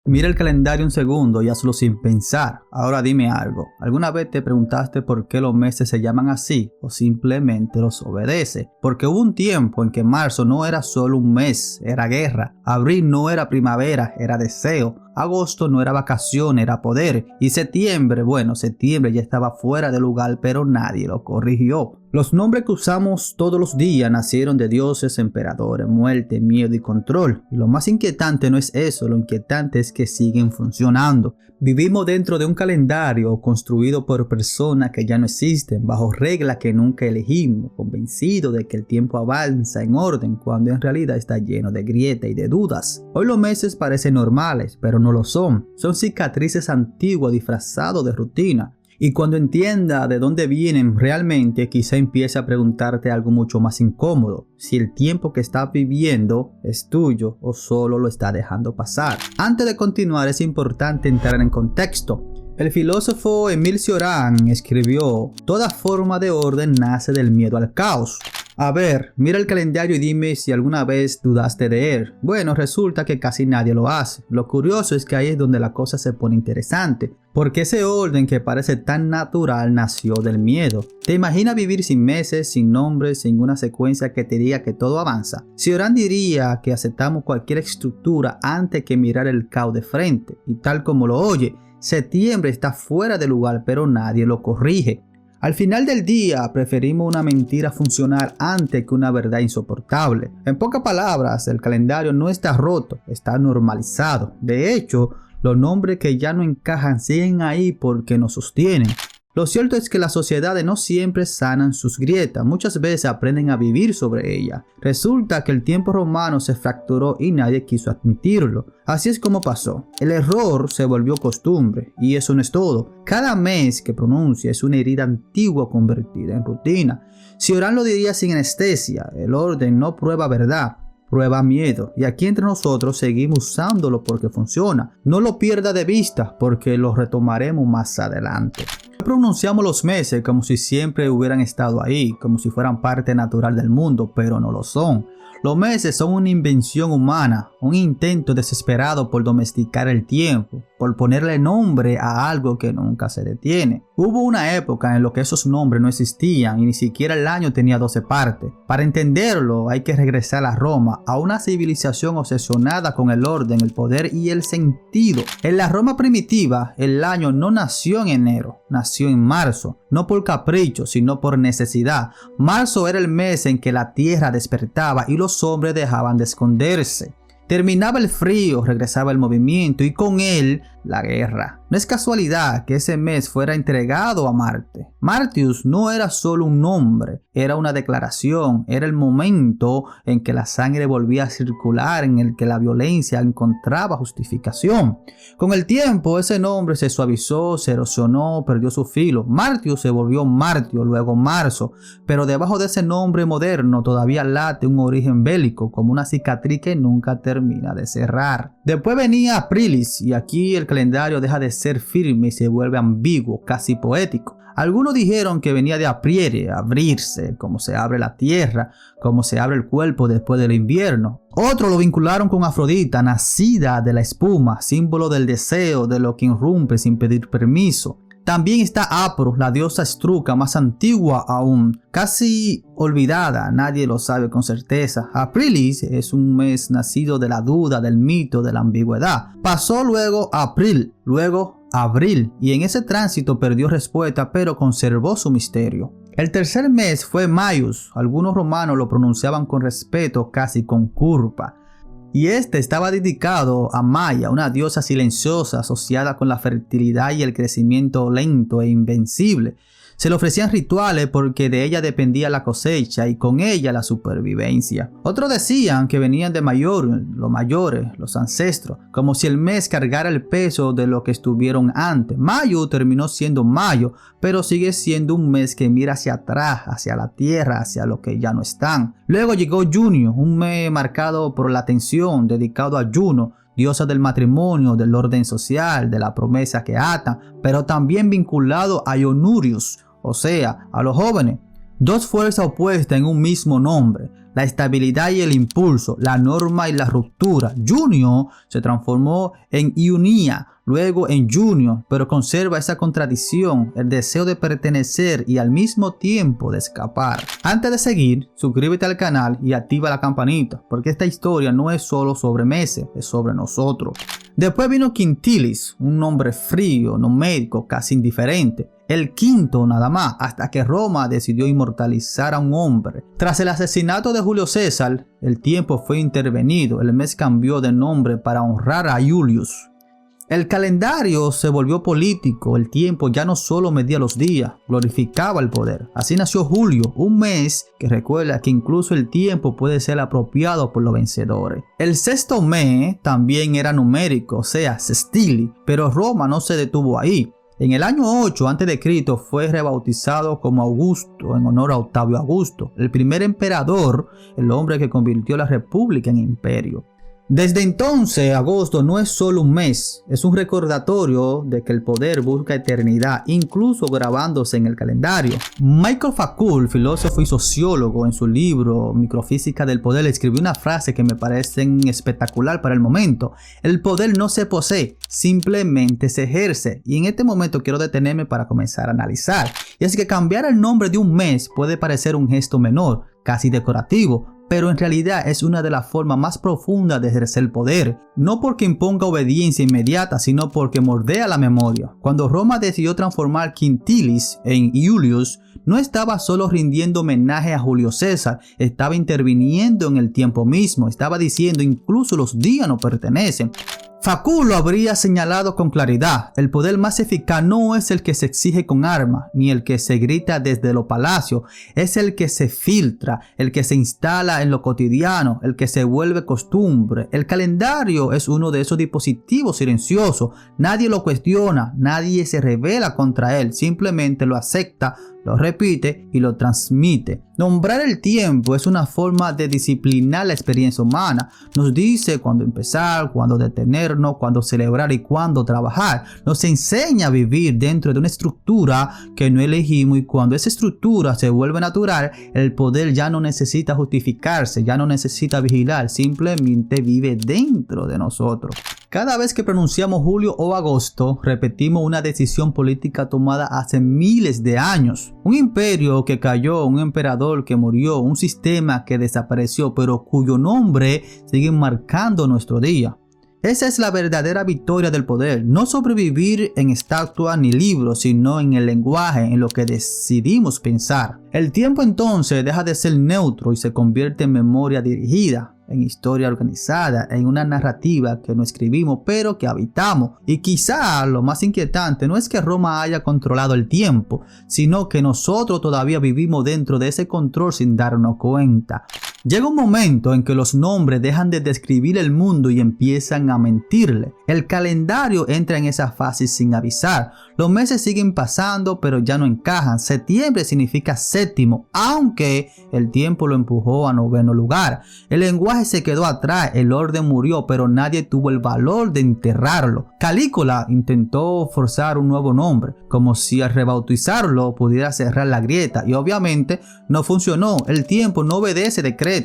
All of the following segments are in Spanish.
Mira el calendario un segundo y hazlo sin pensar. Ahora dime algo. ¿Alguna vez te preguntaste por qué los meses se llaman así o simplemente los obedece? Porque hubo un tiempo en que marzo no era solo un mes, era guerra. Abril no era primavera, era deseo. Agosto no era vacación, era poder. Y septiembre ya estaba fuera de lugar, pero nadie lo corrigió. Los nombres que usamos todos los días nacieron de dioses, emperadores, muerte, miedo y control. Y lo más inquietante no es eso, lo inquietante es que siguen funcionando. Vivimos dentro de un calendario construido por personas que ya no existen, bajo reglas que nunca elegimos, convencidos de que el tiempo avanza en orden cuando en realidad está lleno de grietas y de dudas. Hoy los meses parecen normales, pero no lo son. Son cicatrices antiguas disfrazadas de rutina. Y cuando entienda de dónde vienen realmente, quizá empiece a preguntarte algo mucho más incómodo. Si el tiempo que estás viviendo es tuyo o solo lo está dejando pasar. Antes de continuar es importante entrar en contexto. El filósofo Émile Cioran escribió: toda forma de orden nace del miedo al caos. A ver, mira el calendario y dime si alguna vez dudaste de él. Bueno, resulta que casi nadie lo hace. Lo curioso es que ahí es donde la cosa se pone interesante, porque ese orden que parece tan natural nació del miedo. ¿Te imaginas vivir sin meses, sin nombres, sin una secuencia que te diga que todo avanza? Cioran diría que aceptamos cualquier estructura antes que mirar el caos de frente. Y tal como lo oye, septiembre está fuera de lugar, pero nadie lo corrige. Al final del día, preferimos una mentira funcional antes que una verdad insoportable. En pocas palabras, el calendario no está roto, está normalizado. De hecho, los nombres que ya no encajan siguen ahí porque nos sostienen. Lo cierto es que las sociedades no siempre sanan sus grietas, muchas veces aprenden a vivir sobre ellas. Resulta que el tiempo romano se fracturó y nadie quiso admitirlo. Así es como pasó. El error se volvió costumbre y eso no es todo. Cada mes que pronuncia es una herida antigua convertida en rutina. Cioran lo diría sin anestesia: el orden no prueba verdad, prueba miedo. Y aquí entre nosotros seguimos usándolo porque funciona. No lo pierda de vista porque lo retomaremos más adelante. Pronunciamos los meses como si siempre hubieran estado ahí, como si fueran parte natural del mundo, pero no lo son. Los meses son una invención humana, un intento desesperado por domesticar el tiempo, por ponerle nombre a algo que nunca se detiene. Hubo una época en la que esos nombres no existían y ni siquiera el año tenía 12 partes. Para entenderlo hay que regresar a Roma, a una civilización obsesionada con el orden, el poder y el sentido. En la Roma primitiva, el año no nació en enero, nació en marzo, no por capricho, sino por necesidad. Marzo era el mes en que la tierra despertaba y los hombres dejaban de esconderse. Terminaba el frío, regresaba el movimiento y con él la guerra. No es casualidad que ese mes fuera entregado a Marte. Martius no era solo un nombre, era una declaración, era el momento en que la sangre volvía a circular, en el que la violencia encontraba justificación. Con el tiempo ese nombre se suavizó, se erosionó, perdió su filo. Martius se volvió Martio, luego Marzo, pero debajo de ese nombre moderno todavía late un origen bélico, como una cicatriz que nunca termina de cerrar. Después venía Aprilis y aquí el calendario deja de ser firme y se vuelve ambiguo, casi poético. Algunos dijeron que venía de apriere, abrirse, como se abre la tierra, como se abre el cuerpo después del invierno. Otros lo vincularon con Afrodita, nacida de la espuma, símbolo del deseo, de lo que irrumpe sin pedir permiso. También está Apro, la diosa estruca más antigua aún, casi olvidada, nadie lo sabe con certeza. Aprilis es un mes nacido de la duda, del mito, de la ambigüedad. Pasó luego April, luego Abril, y en ese tránsito perdió respuesta, pero conservó su misterio. El tercer mes fue Maius, algunos romanos lo pronunciaban con respeto, casi con culpa. Y este estaba dedicado a Maya, una diosa silenciosa asociada con la fertilidad y el crecimiento lento e invencible. Se le ofrecían rituales porque de ella dependía la cosecha y con ella la supervivencia. Otros decían que venían de Mayor, los mayores, los ancestros, como si el mes cargara el peso de lo que estuvieron antes. Mayo terminó siendo Mayo, pero sigue siendo un mes que mira hacia atrás, hacia la tierra, hacia lo que ya no están. Luego llegó Junio, un mes marcado por la tensión, dedicado a Juno, diosa del matrimonio, del orden social, de la promesa que atan, pero también vinculado a Ionurius, o sea, a los jóvenes. Dos fuerzas opuestas en un mismo nombre. la estabilidad y el impulso, la norma y la ruptura. Junio se transformó en Iunia, luego en junio, pero conserva esa contradicción, el deseo de pertenecer y al mismo tiempo de escapar. Antes de seguir, suscríbete al canal y activa la campanita, porque esta historia no es solo sobre meses, es sobre nosotros. Después vino Quintilis, un hombre frío, numérico, casi indiferente. El quinto nada más, hasta que Roma decidió inmortalizar a un hombre. Tras el asesinato de Julio César, el tiempo fue intervenido, el mes cambió de nombre para honrar a Julius. El calendario se volvió político, el tiempo ya no solo medía los días, glorificaba el poder. Así nació Julio, un mes que recuerda que incluso el tiempo puede ser apropiado por los vencedores. El sexto mes también era numérico, o sea, sextili, pero Roma no se detuvo ahí. En el año 8 a.C. fue rebautizado como Augusto en honor a Octavio Augusto, el primer emperador, el hombre que convirtió la república en imperio. Desde entonces, agosto no es solo un mes, es un recordatorio de que el poder busca eternidad, incluso grabándose en el calendario. Michael Foucault, filósofo y sociólogo, en su libro Microfísica del Poder, escribió una frase que me parece espectacular para el momento. El poder no se posee, simplemente se ejerce. Y en este momento quiero detenerme para comenzar a analizar. Y es que cambiar el nombre de un mes puede parecer un gesto menor, casi decorativo, pero en realidad es una de las formas más profundas de ejercer el poder, no porque imponga obediencia inmediata, sino porque moldea la memoria. Cuando Roma decidió transformar Quintilis en Iulius, no estaba solo rindiendo homenaje a Julio César, estaba interviniendo en el tiempo mismo, estaba diciendo incluso los días no pertenecen. Foucault lo habría señalado con claridad: el poder más eficaz no es el que se exige con armas, ni el que se grita desde los palacios, es el que se filtra, el que se instala en lo cotidiano, el que se vuelve costumbre. El calendario es uno de esos dispositivos silenciosos, nadie lo cuestiona, nadie se rebela contra él, simplemente lo acepta, lo repite y lo transmite. Nombrar el tiempo es una forma de disciplinar la experiencia humana. Nos dice cuándo empezar, cuándo detenernos, cuándo celebrar y cuándo trabajar. Nos enseña a vivir dentro de una estructura que no elegimos, y cuando esa estructura se vuelve natural, el poder ya no necesita justificarse, ya no necesita vigilar, simplemente vive dentro de nosotros. Cada vez que pronunciamos julio o agosto, repetimos una decisión política tomada hace miles de años. Un imperio que cayó, un emperador que murió, un sistema que desapareció, pero cuyo nombre sigue marcando nuestro día. Esa es la verdadera victoria del poder, no sobrevivir en estatuas ni libros, sino en el lenguaje, en lo que decidimos pensar. El tiempo entonces deja de ser neutro y se convierte en memoria dirigida, en historia organizada, en una narrativa que no escribimos pero que habitamos. Y quizá lo más inquietante no es que Roma haya controlado el tiempo, sino que nosotros todavía vivimos dentro de ese control sin darnos cuenta. Llega un momento en que los nombres dejan de describir el mundo y empiezan a mentirle. El calendario entra en esa fase sin avisar. Los meses siguen pasando pero ya no encajan. Septiembre significa séptimo, aunque el tiempo lo empujó a noveno lugar. El lenguaje se quedó atrás, el orden murió, pero nadie tuvo el valor de enterrarlo. Calígula intentó forzar un nuevo nombre, como si al rebautizarlo pudiera cerrar la grieta, y obviamente no funcionó. El tiempo no obedece decreto.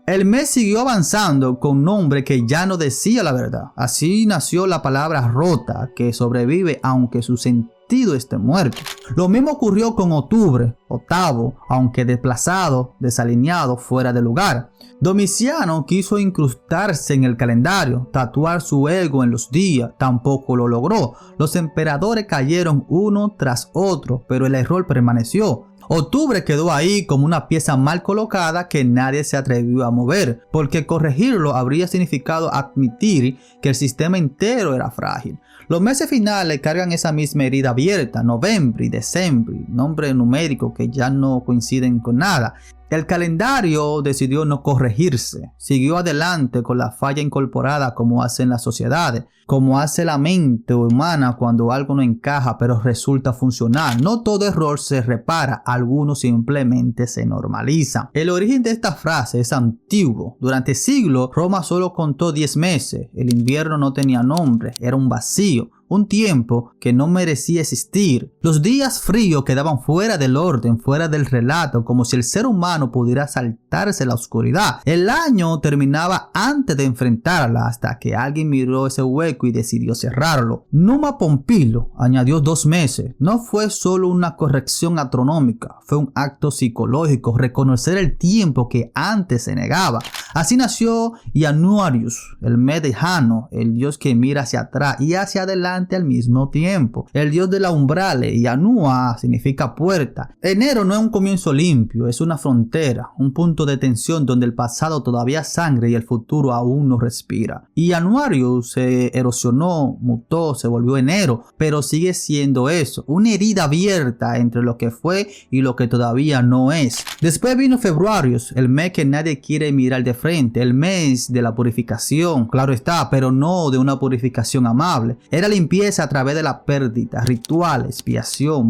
El mes siguió avanzando con un nombre que ya no decía la verdad. Así nació la palabra rota, que sobrevive aunque su sentido esté muerto. Lo mismo ocurrió con octubre, octavo, aunque desplazado, desalineado, fuera de lugar. Domiciano quiso incrustarse en el calendario, tatuar su ego en los días, tampoco lo logró. Los emperadores cayeron uno tras otro, pero el error permaneció. Octubre quedó ahí como una pieza mal colocada que nadie se atrevió a mover, porque corregirlo habría significado admitir que el sistema entero era frágil. Los meses finales cargan esa misma herida abierta: noviembre y diciembre, nombres numéricos que ya no coinciden con nada. El calendario decidió no corregirse, siguió adelante con la falla incorporada como hacen las sociedades, como hace la mente humana cuando algo no encaja pero resulta funcional. No todo error se repara, algunos simplemente se normalizan. El origen de esta frase es antiguo. Durante siglos Roma solo contó 10 meses, el invierno no tenía nombre, era un vacío. Un tiempo que no merecía existir. Los días fríos quedaban fuera del orden, fuera del relato, como si el ser humano pudiera saltarse la oscuridad. El año terminaba antes de enfrentarla, hasta que alguien miró ese hueco y decidió cerrarlo. Numa Pompilo añadió 2 meses. No fue solo una corrección astronómica, fue un acto psicológico, reconocer el tiempo que antes se negaba. Así nació Januarius, el mes de Jano, el dios que mira hacia atrás y hacia adelante al mismo tiempo. El dios de la umbrale, y Janua significa puerta. Enero no es un comienzo limpio, es una frontera, un punto de tensión donde el pasado todavía sangre y el futuro aún no respira. Y Januarius se erosionó, mutó, se volvió enero, pero sigue siendo eso, una herida abierta entre lo que fue y lo que todavía no es. Después vino Februarius, el mes que nadie quiere mirar de frente, el mes de la purificación, claro está, pero no de una purificación amable. Era limpieza a través de la pérdida, ritual, expiación,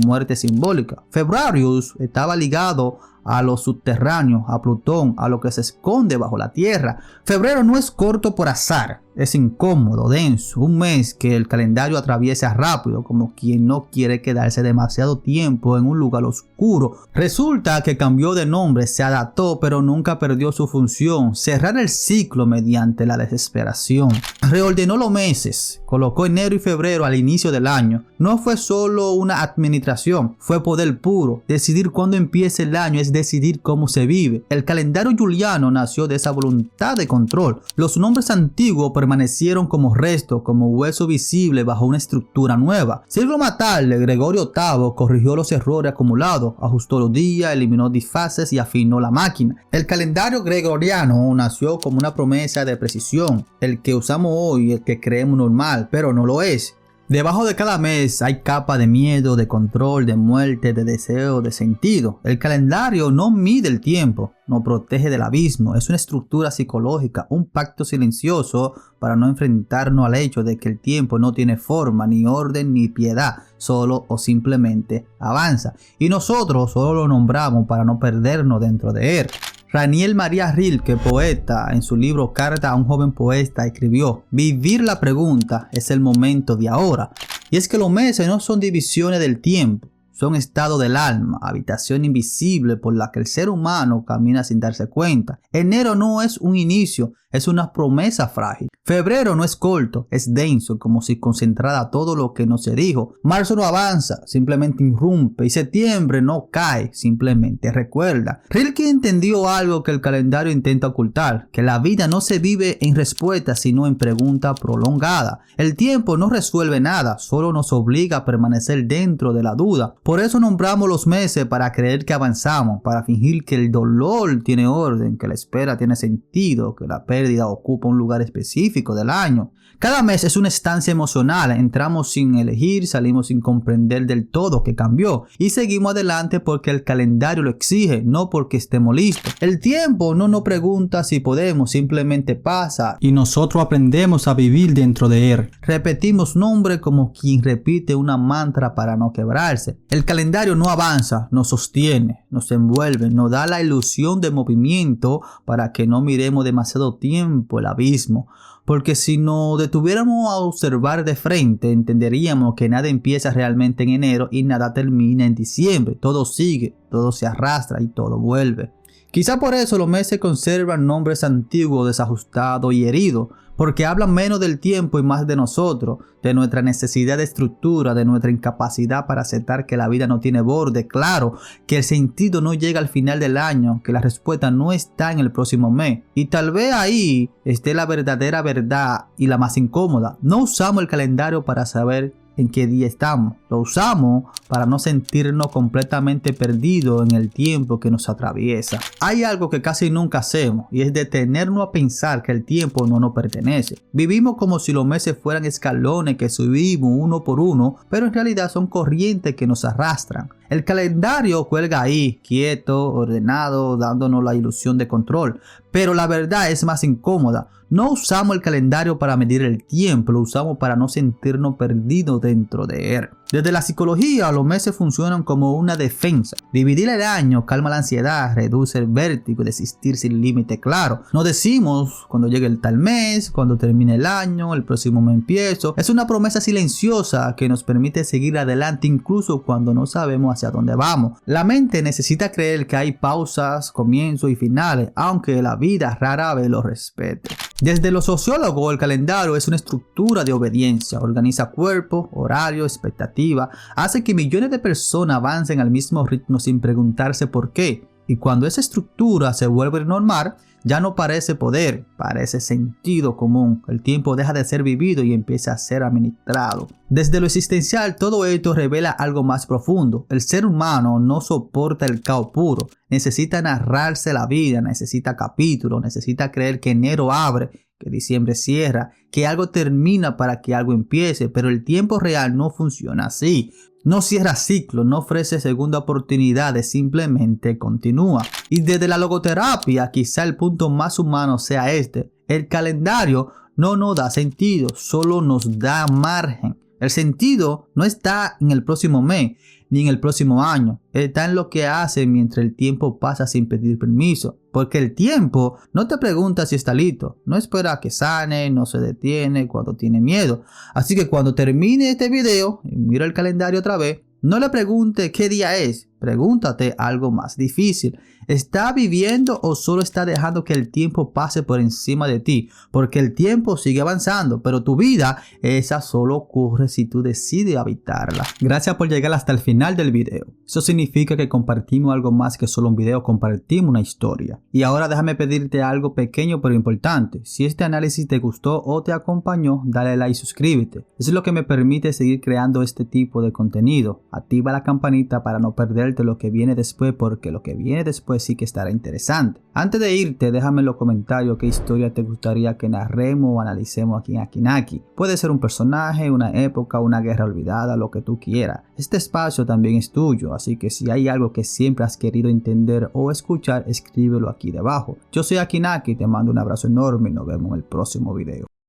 muerte simbólica. Februarius estaba ligado a lo subterráneo, a Plutón, a lo que se esconde bajo la tierra. Febrero no es corto por azar, es incómodo, denso, un mes que el calendario atraviesa rápido, como quien no quiere quedarse demasiado tiempo en un lugar oscuro. Resulta que cambió de nombre, se adaptó, pero nunca perdió su función, cerrar el ciclo mediante la desesperación. Reordenó los meses, colocó enero y febrero al inicio del año. No fue solo una administración, fue poder puro. Decidir cuándo empieza el año es decidir cómo se vive. El calendario juliano nació de esa voluntad de control. Los nombres antiguos permanecieron como restos, como hueso visible bajo una estructura nueva. Siglo más tarde, Gregorio VIII corrigió los errores acumulados, ajustó los días, eliminó disfaces y afinó la máquina. El calendario gregoriano nació como una promesa de precisión, el que usamos hoy, el que creemos normal, pero no lo es. Debajo de cada mes hay capa de miedo, de control, de muerte, de deseo, de sentido. El calendario no mide el tiempo, no protege del abismo. Es una estructura psicológica, un pacto silencioso para no enfrentarnos al hecho de que el tiempo no tiene forma, ni orden, ni piedad. Solo o simplemente avanza. Y nosotros solo lo nombramos para no perdernos dentro de él. Raniel María Rilke, poeta, en su libro Carta a un joven poeta, escribió: vivir la pregunta es el momento de ahora. Y es que los meses no son divisiones del tiempo, son estado del alma, habitación invisible por la que el ser humano camina sin darse cuenta. Enero no es un inicio, es una promesa frágil. Febrero no es corto, es denso, como si concentrara todo lo que no se dijo. Marzo no avanza, simplemente irrumpe. Y septiembre no cae, simplemente recuerda. Rilke entendió algo que el calendario intenta ocultar, que la vida no se vive en respuesta, sino en pregunta prolongada. El tiempo no resuelve nada, solo nos obliga a permanecer dentro de la duda. Por eso nombramos los meses, para creer que avanzamos, para fingir que el dolor tiene orden, que la espera tiene sentido, que la pérdida ocupa un lugar específico del año. Cada mes es una estancia emocional, entramos sin elegir, salimos sin comprender del todo que cambió y seguimos adelante porque el calendario lo exige, no porque estemos listos. El tiempo no nos pregunta si podemos, simplemente pasa y nosotros aprendemos a vivir dentro de él. Repetimos nombre como quien repite una mantra para no quebrarse. El calendario no avanza, nos sostiene, nos envuelve, nos da la ilusión de movimiento para que no miremos demasiado tiempo el abismo. Porque si nos detuviéramos a observar de frente, entenderíamos que nada empieza realmente en enero y nada termina en diciembre. Todo sigue, todo se arrastra y todo vuelve. Quizá por eso los meses conservan nombres antiguos, desajustados y heridos, porque hablan menos del tiempo y más de nosotros, de nuestra necesidad de estructura, de nuestra incapacidad para aceptar que la vida no tiene borde, claro, que el sentido no llega al final del año, que la respuesta no está en el próximo mes. Y tal vez ahí esté la verdadera verdad y la más incómoda. No usamos el calendario para saber en qué día estamos. Lo usamos para no sentirnos completamente perdidos en el tiempo que nos atraviesa. Hay algo que casi nunca hacemos y es detenernos a pensar que el tiempo no nos pertenece. Vivimos como si los meses fueran escalones que subimos uno por uno, pero en realidad son corrientes que nos arrastran. El calendario cuelga ahí, quieto, ordenado, dándonos la ilusión de control. Pero la verdad es más incómoda. No usamos el calendario para medir el tiempo, lo usamos para no sentirnos perdidos dentro de él. Desde la psicología, los meses funcionan como una defensa. Dividir el año calma la ansiedad, reduce el vértigo de existir sin límite claro. No decimos cuando llegue el tal mes, cuando termine el año, el próximo me empiezo. Es una promesa silenciosa que nos permite seguir adelante incluso cuando no sabemos hacia dónde vamos. La mente necesita creer que hay pausas, comienzos y finales, aunque la vida rara vez lo respete. Desde los sociólogos, el calendario es una estructura de obediencia, organiza cuerpo, horario, expectativa, hace que millones de personas avancen al mismo ritmo sin preguntarse por qué. Y cuando esa estructura se vuelve normal, ya no parece poder, parece sentido común. El tiempo deja de ser vivido y empieza a ser administrado. Desde lo existencial, todo esto revela algo más profundo. El ser humano no soporta el caos puro. Necesita narrarse la vida, necesita capítulos, necesita creer que enero abre, que diciembre cierra, que algo termina para que algo empiece, pero el tiempo real no funciona así. No cierra ciclos, no ofrece segunda oportunidades, simplemente continúa. Y desde la logoterapia, quizá el punto más humano sea este. El calendario no nos da sentido, solo nos da margen. El sentido no está en el próximo mes, ni en el próximo año. Está en lo que hace mientras el tiempo pasa sin pedir permiso. Porque el tiempo no te pregunta si está listo. No espera a que sane, no se detiene cuando tiene miedo. Así que cuando termine este video y mira el calendario otra vez, no le pregunte qué día es. Pregúntate algo más difícil. ¿Está viviendo o solo está dejando que el tiempo pase por encima de ti? Porque el tiempo sigue avanzando, pero tu vida, esa solo ocurre si tú decides habitarla. Gracias por llegar hasta el final del video. Eso significa que compartimos algo más que solo un video, compartimos una historia. Y ahora déjame pedirte algo pequeño pero importante. Si este análisis te gustó o te acompañó, dale like y suscríbete. Eso es lo que me permite seguir creando este tipo de contenido. Activa la campanita para no perderte lo que viene después, porque lo que viene después sí que estará interesante. Antes de irte, déjame en los comentarios qué historia te gustaría que narremos o analicemos aquí en Akinaki. Puede ser un personaje, una época, una guerra olvidada, lo que tú quieras. Este espacio también es tuyo, así que si hay algo que siempre has querido entender o escuchar, escríbelo aquí debajo. Yo soy Akinaki, te mando un abrazo enorme y nos vemos en el próximo video.